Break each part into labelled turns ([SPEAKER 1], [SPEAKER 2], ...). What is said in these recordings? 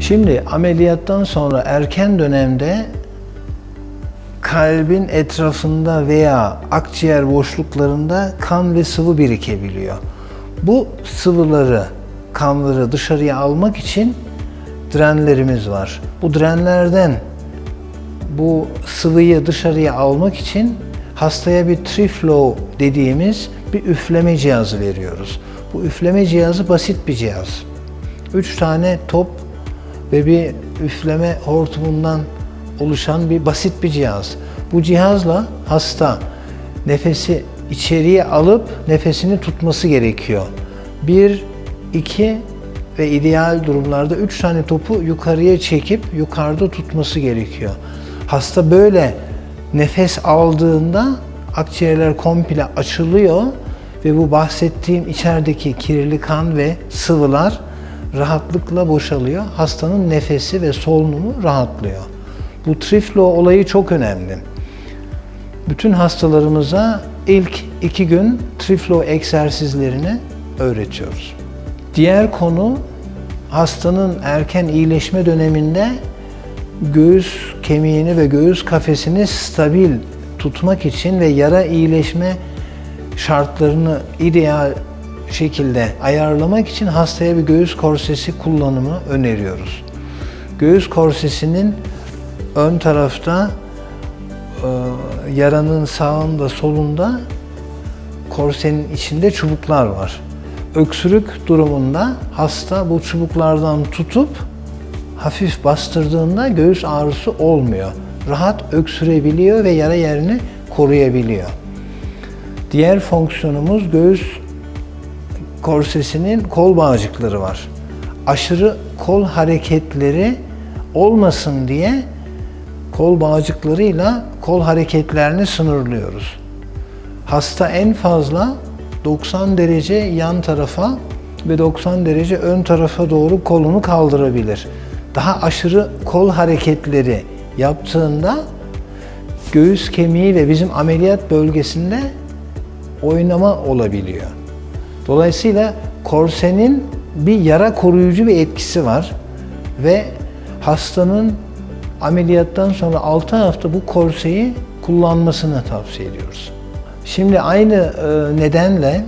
[SPEAKER 1] Şimdi ameliyattan sonra erken dönemde kalbin etrafında veya akciğer boşluklarında kan ve sıvı birikebiliyor. Bu sıvıları, kanları dışarıya almak için drenlerimiz var. Bu drenlerden bu sıvıyı dışarıya almak için hastaya bir Triflow dediğimiz bir üfleme cihazı veriyoruz. Bu üfleme cihazı basit bir cihaz. 3 tane top ve bir üfleme hortumundan oluşan basit bir cihaz. Bu cihazla hasta nefesi içeriye alıp nefesini tutması gerekiyor. 1, 2 ve ideal durumlarda 3 tane topu yukarıya çekip yukarıda tutması gerekiyor. Hasta böyle nefes aldığında akciğerler komple açılıyor ve bu bahsettiğim içerideki kirli kan ve sıvılar rahatlıkla boşalıyor. Hastanın nefesi ve solunumu rahatlıyor. Bu Triflow olayı çok önemli. Bütün hastalarımıza ilk 2 gün Triflow egzersizlerini öğretiyoruz. Diğer konu, hastanın erken iyileşme döneminde göğüs kemiğini ve göğüs kafesini stabil tutmak için ve yara iyileşme şartlarını ideal şekilde ayarlamak için hastaya bir göğüs korsesi kullanımı öneriyoruz. Göğüs korsesinin ön tarafta yaranın sağında solunda korsenin içinde çubuklar var. Öksürük durumunda hasta bu çubuklardan tutup hafif bastırdığında göğüs ağrısı olmuyor. Rahat öksürebiliyor ve yara yerini koruyabiliyor. Diğer fonksiyonumuz, göğüs korsesinin kol bağcıkları var. Aşırı kol hareketleri olmasın diye kol bağcıklarıyla kol hareketlerini sınırlıyoruz. Hasta en fazla 90 derece yan tarafa ve 90 derece ön tarafa doğru kolunu kaldırabilir. Daha aşırı kol hareketleri yaptığında göğüs kemiği ve bizim ameliyat bölgesinde oynama olabiliyor. Dolayısıyla korsenin bir yara koruyucu bir etkisi var ve hastanın ameliyattan sonra 6 hafta bu korseyi kullanmasını tavsiye ediyoruz. Şimdi aynı nedenle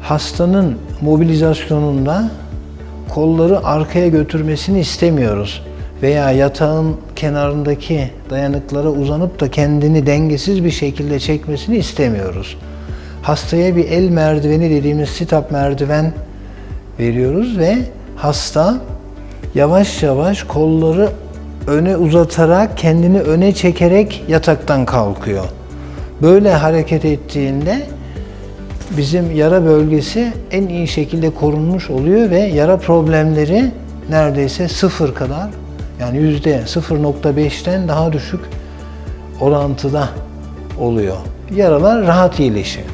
[SPEAKER 1] hastanın mobilizasyonunda kolları arkaya götürmesini istemiyoruz veya yatağın kenarındaki dayanıklara uzanıp da kendini dengesiz bir şekilde çekmesini istemiyoruz. Hastaya bir el merdiveni dediğimiz sit-up merdiven veriyoruz ve hasta yavaş yavaş kolları öne uzatarak, kendini öne çekerek yataktan kalkıyor. Böyle hareket ettiğinde bizim yara bölgesi en iyi şekilde korunmuş oluyor ve yara problemleri neredeyse sıfır kadar, yani %0.5'ten daha düşük orantıda oluyor. Yaralar rahat iyileşiyor.